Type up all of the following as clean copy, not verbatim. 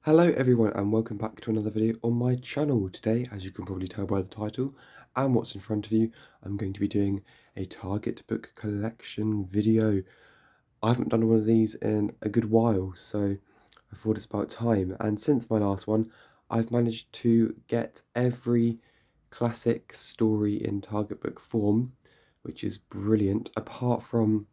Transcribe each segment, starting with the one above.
Hello everyone and welcome back to another video on my channel. Today, as you can probably tell by the title and what's in front of you, I'm going to be doing a Target book collection video. I haven't done one of these in a good while, so I thought it's about time. And since my last one, I've managed to get every classic story in Target book form, which is brilliant, apart from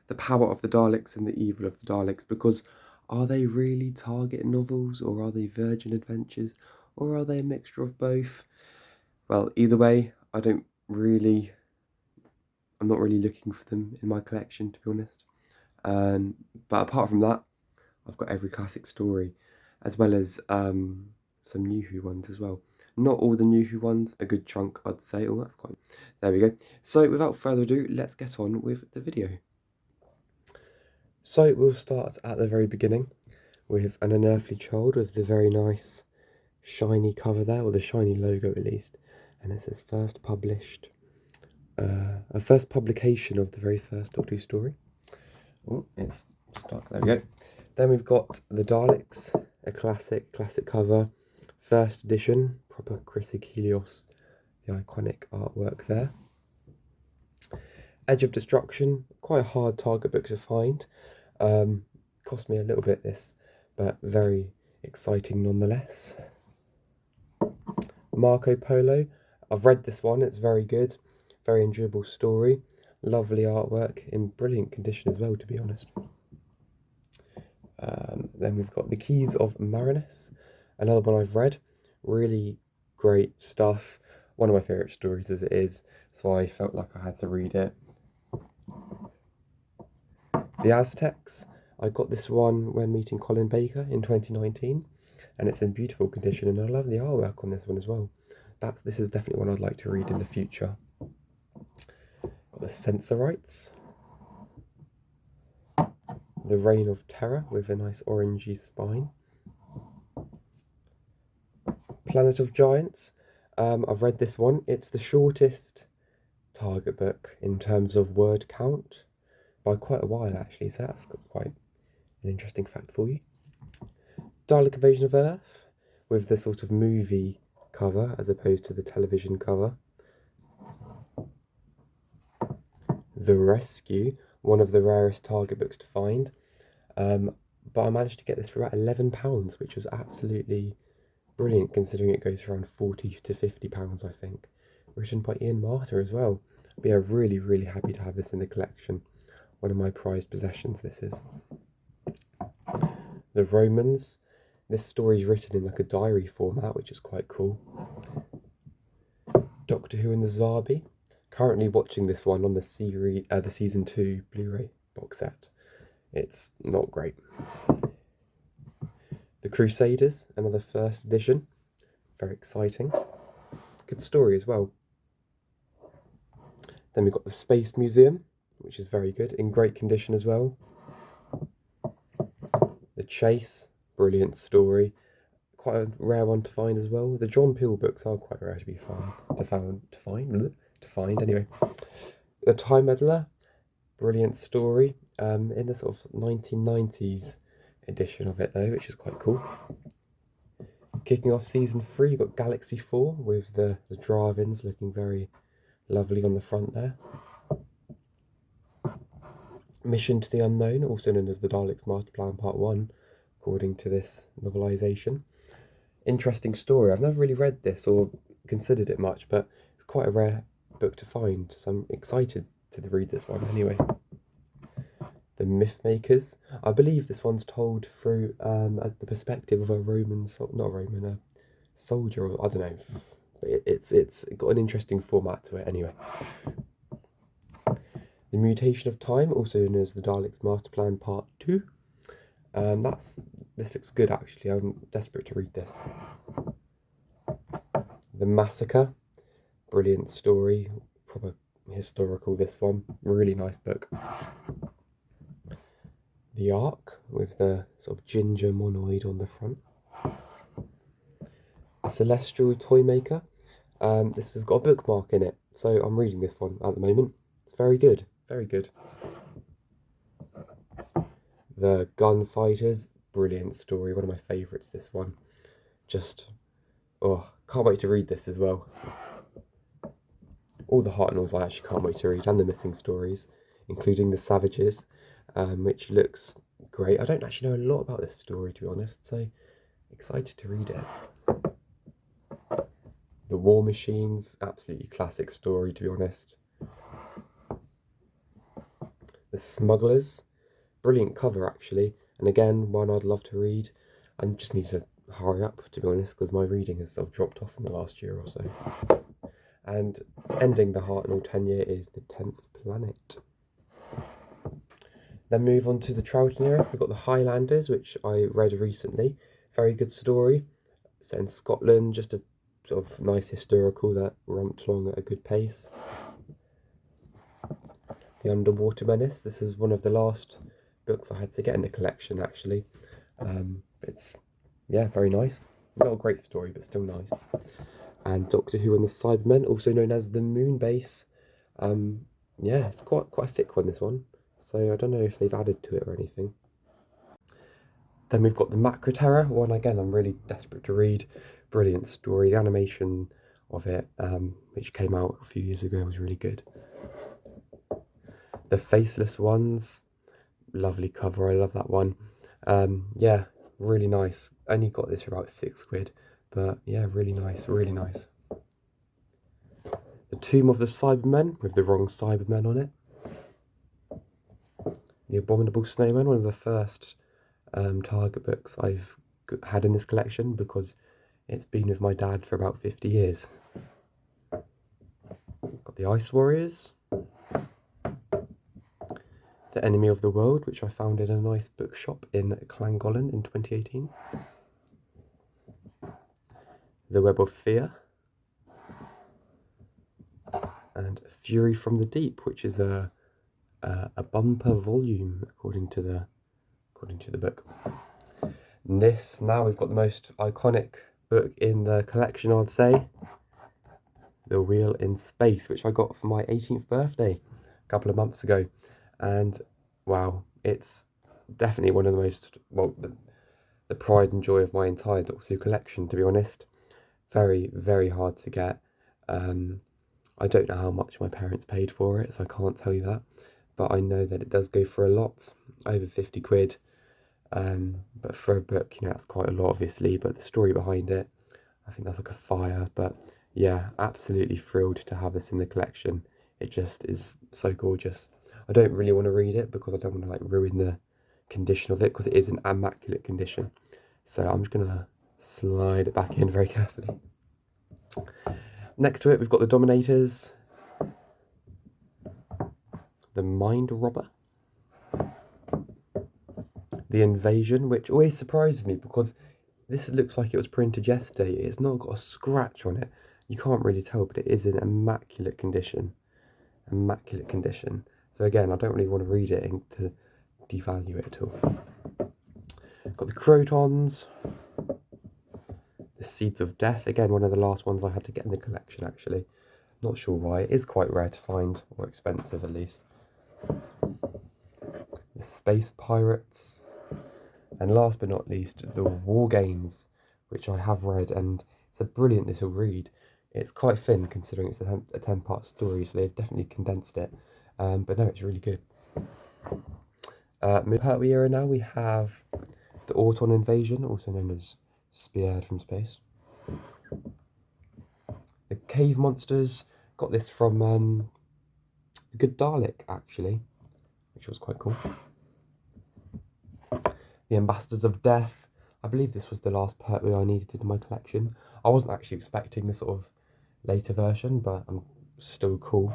The Power of the Daleks and The Evil of the Daleks, because are they really Target novels, or are they Virgin Adventures, or are they a mixture of both? Well, either way, I'm not really looking for them in my collection, to be honest. But apart from that, I've got every classic story, as well as some New Who ones as well. Not all the New Who ones, a good chunk, I'd say. Oh, that's quite... There we go. So without further ado, let's get on with the video. So we'll start at the very beginning with An Unearthly Child, with the very nice shiny cover there, or the shiny logo at least, and it says first published, a first publication of the very first Doctor Who story. Oh, it's stuck, there we go. Then we've got The Daleks, a classic cover, first edition, proper Chris Achilleos, the iconic artwork there. Edge of Destruction, quite a hard Target book to find. Cost me a little bit this, but very exciting nonetheless. Marco Polo, I've read this one, it's very good, very enjoyable story, lovely artwork, in brilliant condition as well, to be honest. Then we've got The Keys of Marinus, another one I've read, really great stuff, one of my favourite stories as it is, so I felt like I had to read it. The Aztecs, I got this one when meeting Colin Baker in 2019, and it's in beautiful condition, and I love the artwork on this one as well. This is definitely one I'd like to read in the future. Got the Sensorites, The Reign of Terror, with a nice orangey spine. Planet of Giants, I've read this one. It's the shortest Target book in terms of word count by quite a while actually, so that's quite an interesting fact for you. Dalek Invasion of Earth, with the sort of movie cover as opposed to the television cover. The Rescue, one of the rarest Target books to find, but I managed to get this for about £11, which was absolutely brilliant considering it goes for around £40 to £50, I think. Written by Ian Marter as well. But yeah, really happy to have this in the collection. One of my prized possessions this is. The Romans, this story is written in like a diary format, which is quite cool. Doctor Who and the Zarbi, currently watching this one on the season 2 Blu-ray box set. It's not great. The Crusaders, another first edition, very exciting. Good story as well. Then we've got the Space Museum, which is very good, in great condition as well. The Chase, brilliant story, quite a rare one to find as well. The John Peel books are quite rare to find anyway. The Time Meddler, brilliant story, in the sort of 1990s edition of it though, which is quite cool. Kicking off season 3, you've got Galaxy 4 with the Dravins looking very lovely on the front there. Mission to the Unknown, also known as the Daleks Master Plan Part 1, according to this novelisation. Interesting story. I've never really read this or considered it much, but it's quite a rare book to find, so I'm excited to read this one anyway. The Mythmakers. I believe this one's told through the perspective of a soldier, or I don't know. But it's got an interesting format to it anyway. The Mutation of Time, also known as the Daleks Master Plan Part 2. This looks good actually. I'm desperate to read this. The Massacre, brilliant story, proper historical this one, really nice book. The Ark, with the sort of ginger monoid on the front. A Celestial Toymaker, this has got a bookmark in it, so I'm reading this one at the moment. It's very good, very good. The Gunfighters, brilliant story, one of my favourites, this one. Just, oh, can't wait to read this as well. All the Hartnells I actually can't wait to read, and the Missing Stories, including The Savages, which looks great. I don't actually know a lot about this story, to be honest, so excited to read it. The War Machines, absolutely classic story, to be honest. The Smugglers, brilliant cover actually, and again, one I'd love to read. I just need to hurry up, to be honest, because my reading has sort of dropped off in the last year or so. And ending the Hartnell tenure is The 10th Planet. Then move on to the Troughton era. We've got The Highlanders, which I read recently. Very good story, set in Scotland, just a sort of nice historical that romped along at a good pace. The Underwater Menace. This is one of the last books I had to get in the collection, actually. It's, yeah, very nice. Not a great story, but still nice. And Doctor Who and the Cybermen, also known as the Moonbase. Yeah, it's quite a thick one, this one. So I don't know if they've added to it or anything. Then we've got the Macra Terror one. Again, I'm really desperate to read. Brilliant story. The animation of it, which came out a few years ago, was really good. The Faceless Ones, lovely cover. I love that one. Yeah, really nice. Only got this for about £6, but yeah, really nice, really nice. The Tomb of the Cybermen, with the wrong Cybermen on it. The Abominable Snowman, one of the first Target books I've had in this collection, because it's been with my dad for about 50 years. Got the Ice Warriors. The Enemy of the World, which I found in a nice bookshop in Llangollen in 2018. The Web of Fear. And Fury from the Deep, which is a bumper volume according to the book. And this, now we've got the most iconic book in the collection, I'd say. The Wheel in Space, which I got for my 18th birthday a couple of months ago. And wow, it's definitely one of the most, well, the pride and joy of my entire Doctor Who collection, to be honest. Very, very hard to get. I don't know how much my parents paid for it, so I can't tell you that. But I know that it does go for a lot, over £50. But for a book, you know, that's quite a lot, obviously. But the story behind it, I think that's like a fire. But yeah, absolutely thrilled to have this in the collection. It just is so gorgeous. I don't really want to read it because I don't want to like ruin the condition of it, because it is an immaculate condition. So I'm just going to slide it back in very carefully. Next to it, we've got the Dominators, the Mind Robber, the Invasion, which always surprises me because this looks like it was printed yesterday. It's not got a scratch on it. You can't really tell, but it is in immaculate condition. Immaculate condition. So again, I don't really want to read it to devalue it at all. Got the Crotons, the Seeds of Death. Again, one of the last ones I had to get in the collection, actually. Not sure why. It is quite rare to find, or expensive at least. The Space Pirates. And last but not least, the War Games, which I have read, and it's a brilliant little read. It's quite thin considering it's a 10-part story, so they've definitely condensed it. But no, it's really good. Pertwee era now, we have the Auton Invasion, also known as Speared from Space. The Cave Monsters, got this from The Good Dalek, actually, which was quite cool. The Ambassadors of Death. I believe this was the last Pertwee I needed in my collection. I wasn't actually expecting the sort of later version, but I'm still cool.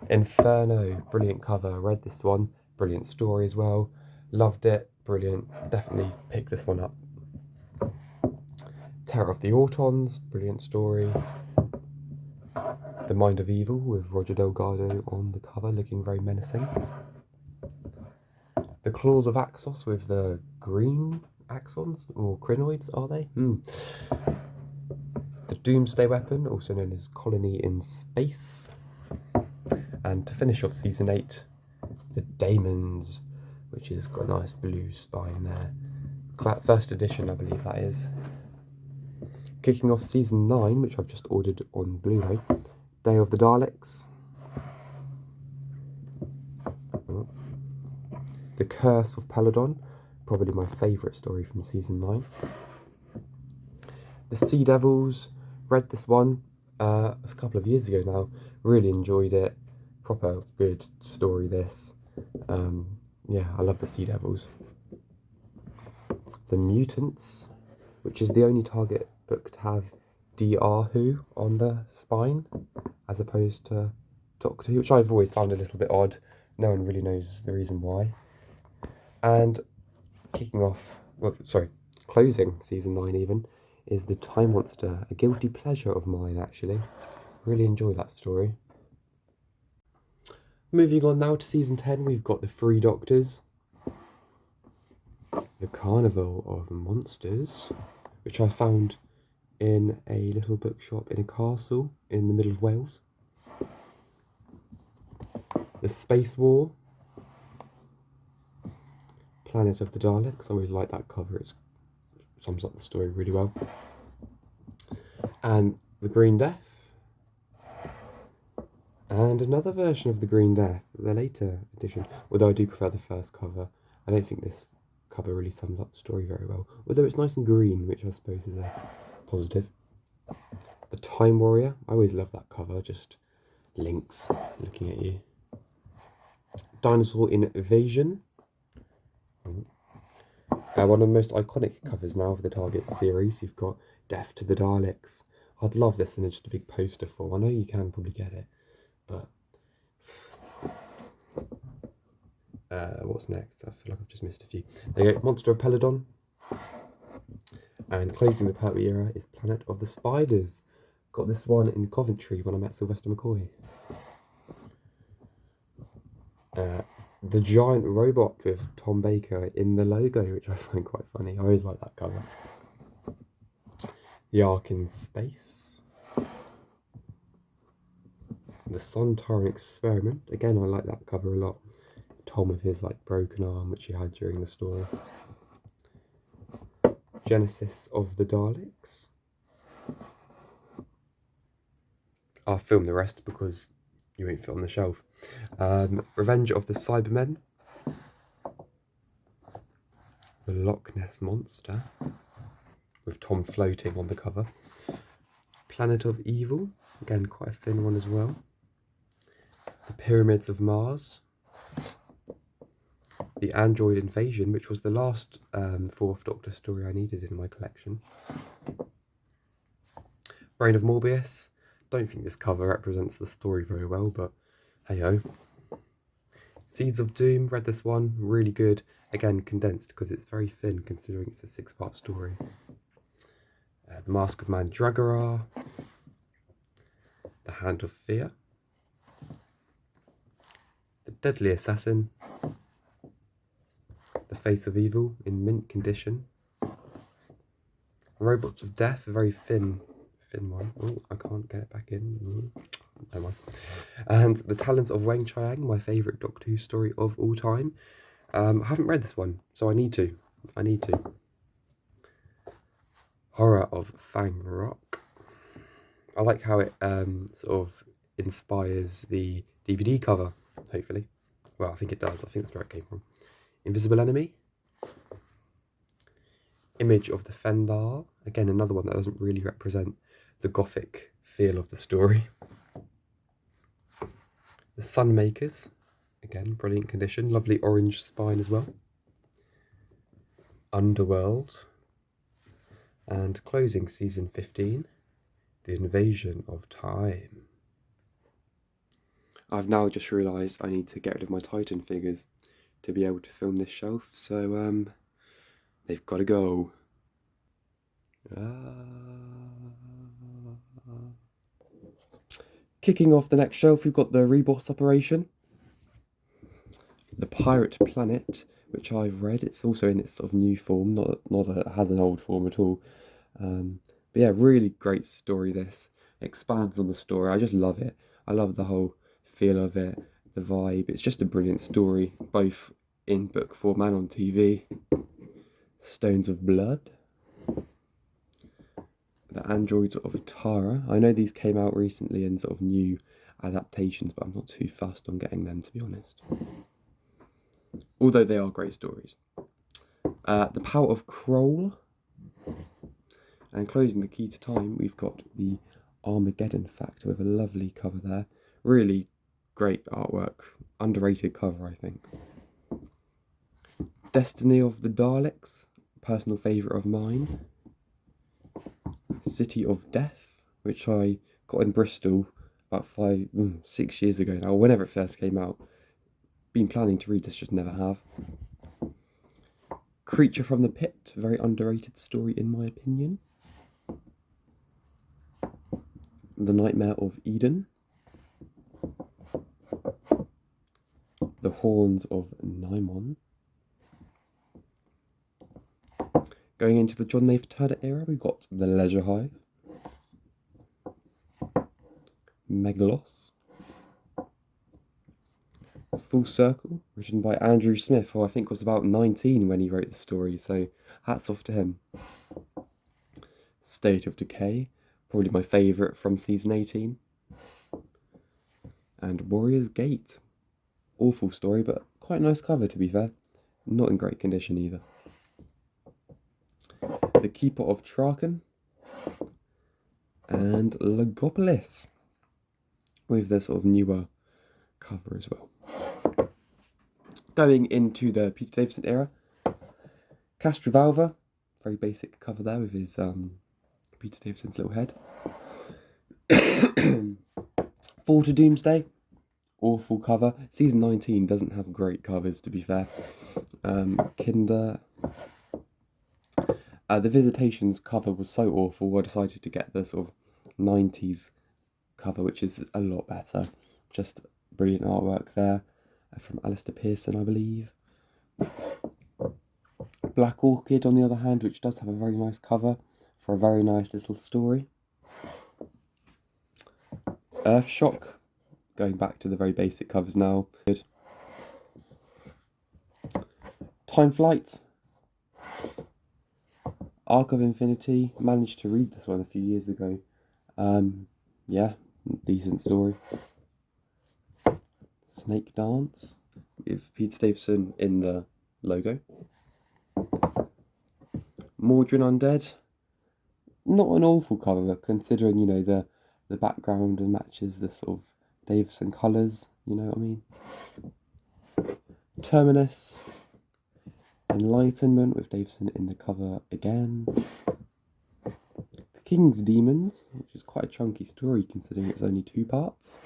Inferno, brilliant cover. I read this one, brilliant story as well. Loved it, brilliant. Definitely pick this one up. Terror of the Autons, brilliant story. The Mind of Evil with Roger Delgado on the cover, looking very menacing. The Claws of Axos with the green axons, or crinoids, are they? The Doomsday Weapon, also known as Colony in Space. And to finish off Season 8, the Daemons which has got a nice blue spine there. First edition, I believe that is. Kicking off season 9, which I've just ordered on Blu-ray, Day of the Daleks. The Curse of Peladon, probably my favourite story from season 9. The Sea Devils, read this one a couple of years ago now, really enjoyed it, proper good story this. Yeah, I love the Sea Devils. The Mutants, which is the only Target book to have Dr. Who on the spine, as opposed to Doctor Who, which I've always found a little bit odd. No one really knows the reason why. And closing season 9 even, is The Time Monster, a guilty pleasure of mine actually. Really enjoy that story. Moving on now to season 10, we've got The Three Doctors, The Carnival of Monsters, which I found in a little bookshop in a castle in the middle of Wales. The Space War, Planet of the Daleks. I always like that cover, it sums up the story really well. And The Green Death. And another version of The Green Death, the later edition, although I do prefer the first cover. I don't think this cover really sums up the story very well, although it's nice and green, which I suppose is a positive. The Time Warrior, I always love that cover, just Lynx looking at you. Dinosaur Invasion. One of the most iconic covers now of the Target series. You've got Death to the Daleks. I'd love this in just a big poster form. I know you can probably get it, but what's next? I feel like I've just missed a few. There you go, Monster of Peladon. And closing the Pertwee era is Planet of the Spiders. Got this one in Coventry when I met Sylvester McCoy. The Giant Robot with Tom Baker in the logo, which I find quite funny. I always like that cover. The Ark in Space. The Sontaran Experiment. Again, I like that cover a lot. Tom with his broken arm, which he had during the story. Genesis of the Daleks. I'll film the rest because you won't fit on the shelf. Revenge of the Cybermen. The Loch Ness Monster, with Tom floating on the cover. Planet of Evil, again quite a thin one as well. The Pyramids of Mars. The Android Invasion, which was the last Fourth Doctor story I needed in my collection. Brain of Morbius. Don't think this cover represents the story very well, but hey-ho. Seeds of Doom, read this one, really good. Again, condensed because it's very thin considering it's a 6-part story. The Mask of Mandragora. The Hand of Fear. The Deadly Assassin. The Face of Evil in mint condition. Robots of Death, a very thin one. Oh, I can't get it back in. Never mind. And The Talents of Wang Chiang, my favourite Doctor Who story of all time. I haven't read this one, so I need to. Horror of Fang Rock. I like how it sort of inspires the DVD cover, hopefully. Well, I think it does. I think that's where it came from. Invisible Enemy. Image of the Fendahl. Again, another one that doesn't really represent the gothic feel of the story. The Sunmakers. Again, brilliant condition. Lovely orange spine as well. Underworld. And closing season 15, The Invasion of Time. I've now just realised I need to get rid of my Titan figures to be able to film this shelf, so they've got to go. Kicking off the next shelf, we've got the Reboss Operation. The Pirate Planet, which I've read. It's also in its sort of new form, not that it has an old form at all. But yeah, really great story this. Expands on the story. I just love it. I love the whole feel of it, the vibe. It's just a brilliant story, both in book form and on TV. Stones of Blood. The Androids of Tara. I know these came out recently in sort of new adaptations, but I'm not too fussed on getting them, to be honest. Although they are great stories. The Power of Kroll. And closing the key to time, we've got the Armageddon Factor with a lovely cover there. Really great artwork. Underrated cover, I think. Destiny of the Daleks. Personal favourite of mine. City of Death, which I got in Bristol about 6 years ago now, whenever it first came out. Been planning to read this, just never have. Creature from the Pit, very underrated story in my opinion. The Nightmare of Eden. The Horns of Nimon. Going into the John Nathan Turner era, we've got The Leisure Hive. Megalos. Full Circle, written by Andrew Smith, who I think was about 19 when he wrote the story, so hats off to him. State of Decay, probably my favourite from season 18. And Warrior's Gate. Awful story, but quite a nice cover, to be fair. Not in great condition either. The Keeper of Traken. And Logopolis, with their sort of newer cover as well. Going into the Peter Davison era, Castrovalva, very basic cover there with his Peter Davison's little head. Fall to Doomsday, awful cover. Season 19 doesn't have great covers, to be fair. Kinder. The Visitations cover was so awful, I decided to get the sort of 90s cover, which is a lot better. Just brilliant artwork there from Alistair Pearson, I believe. Black Orchid, on the other hand, which does have a very nice cover for a very nice little story. Earthshock, going back to the very basic covers now. Good. Time Flight. Arc of Infinity, managed to read this one a few years ago. Yeah, decent story. Snake Dance, with Peter Davison in the logo. Mordrin Undead, not an awful cover, considering, you know, the background and matches the sort of Davison colours, you know what I mean. Terminus, Enlightenment, with Davison in the cover again. The King's Demons, which is quite a chunky story considering it's only 2 parts.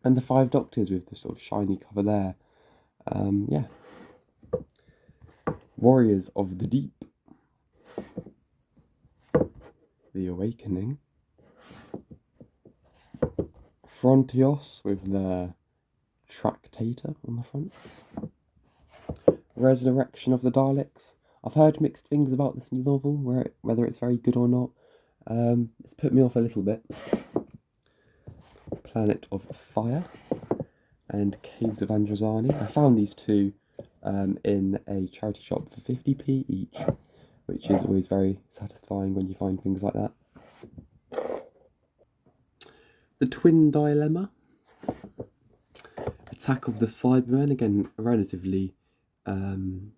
And the 5 Doctors with the sort of shiny cover there. Yeah. Warriors of the Deep. The Awakening. Frontios with the Tractator on the front. Resurrection of the Daleks. I've heard mixed things about this novel, whether it's very good or not. It's put me off a little bit. Planet of Fire and Caves of Androzani. I found these two in a charity shop for 50p each, which is always very satisfying when you find things like that. The Twin Dilemma. Attack of the Cybermen, again, a relatively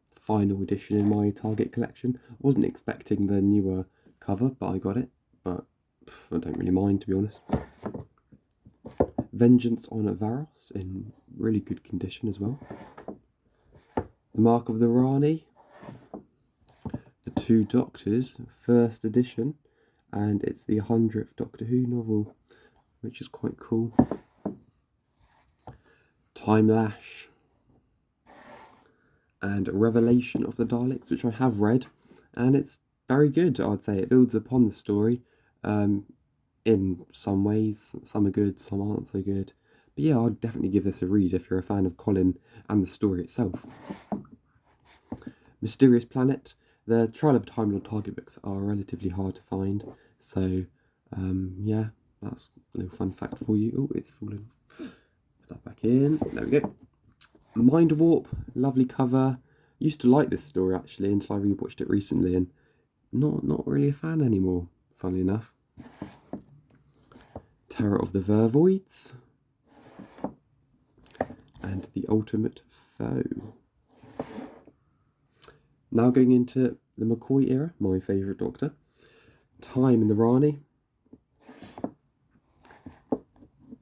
final edition in my Target collection. I wasn't expecting the newer cover, but I got it. But I don't really mind, to be honest. Vengeance on Varos, in really good condition as well. The Mark of the Rani. The 2 Doctors, first edition. And it's the 100th Doctor Who novel, which is quite cool. Time Lash. And Revelation of the Daleks, which I have read, and it's very good, I'd say. It builds upon the story in some ways. Some are good, some aren't so good. But yeah, I'd definitely give this a read if you're a fan of Colin and the story itself. Mysterious Planet. The Trial of Time Lord Target books are relatively hard to find, so yeah, that's a little fun fact for you. Oh, it's fallen. Put that back in. There we go. Mind Warp, lovely cover. Used to like this story actually until I rewatched it recently, and not really a fan anymore, funnily enough. Terror of the Vervoids and The Ultimate Foe. Now going into the McCoy era, my favourite Doctor. Time in the Rani.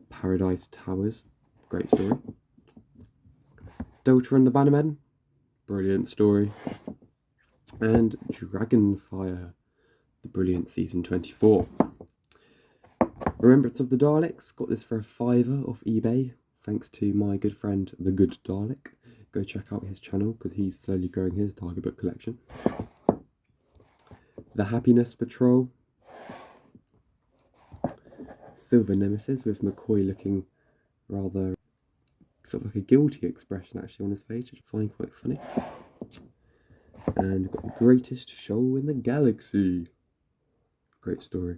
Paradise Towers, great story. Delta and the Bannermen, brilliant story. And Dragonfire, the brilliant season 24. Remembrance of the Daleks, got this for a £5 off eBay, thanks to my good friend The Good Dalek. Go check out his channel because he's slowly growing his Target book collection. The Happiness Patrol. Silver Nemesis with McCoy looking rather sort of like a guilty expression actually on his face, which I find quite funny. And we've got The Greatest Show in the Galaxy. Great story.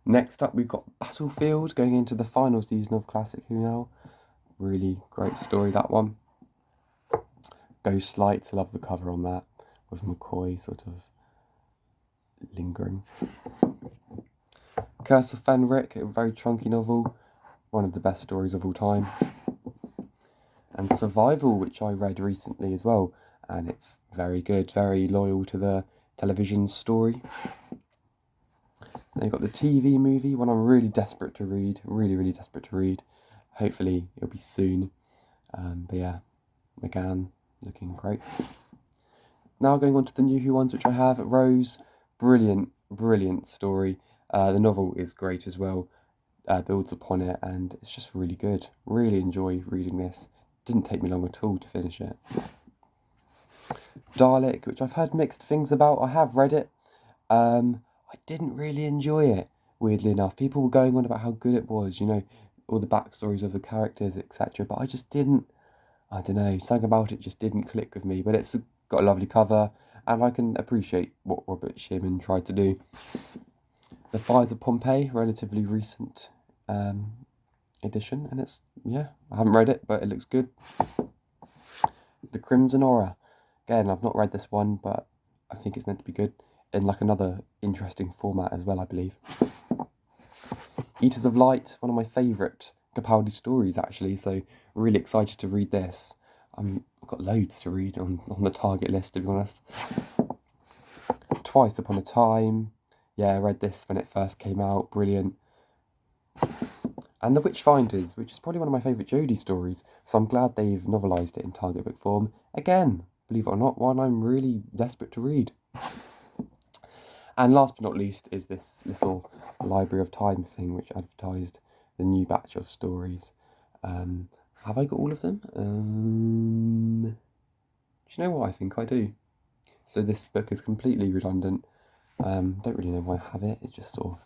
Next up we've got Battlefield, going into the final season of Classic Who Now. Really great story, that one. Ghost Lights, I love the cover on that, with McCoy sort of lingering. Curse of Fenric, a very chunky novel, one of the best stories of all time. And Survival, which I read recently as well, and it's very good, very loyal to the television story. Then you've got the TV movie, one I'm really desperate to read, really desperate to read. Hopefully it'll be soon. But yeah, McGann, looking great. Now going on to the New Who ones, which I have. Rose, brilliant story. The novel is great as well, builds upon it, and it's just really good. Really enjoy reading this. Didn't take me long at all to finish it. Dalek, which I've heard mixed things about. I have read it. I didn't really enjoy it, weirdly enough. People were going on about how good it was, you know, all the backstories of the characters, etc. But I just didn't, I don't know, something about it just didn't click with me. But it's got a lovely cover, and I can appreciate what Robert Shearman tried to do. The Fires of Pompeii, relatively recent edition, and it's, yeah, I haven't read it, but it looks good. The Crimson Aura. Again, I've not read this one, but I think it's meant to be good, in like another interesting format as well, I believe. Eaters of Light, one of my favourite Capaldi stories actually, so really excited to read this. I've got loads to read on the target list, to be honest. Twice Upon a Time, yeah, I read this when it first came out, brilliant. And The Witchfinders, which is probably one of my favourite Jodie stories, so I'm glad they've novelised it in target book form. Again, believe it or not, one I'm really desperate to read. And last but not least is this little Library of Time thing, which advertised the new batch of stories. Have I got all of them? Do you know what? I think I do. So this book is completely redundant. Don't really know why I have it. It's just sort of,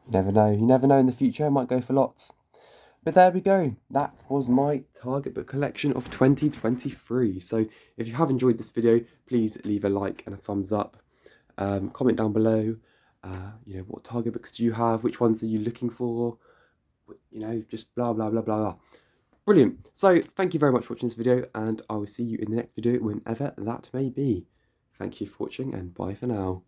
you never know. You never know in the future. I might go for lots. But there we go. That was my target book collection of 2023. So if you have enjoyed this video, please leave a like and a thumbs up. Comment down below, you know, what target books do you have? Which ones are you looking for? You know, just blah, blah, blah, blah, blah. Brilliant. So thank you very much for watching this video, and I will see you in the next video whenever that may be. Thank you for watching, and bye for now.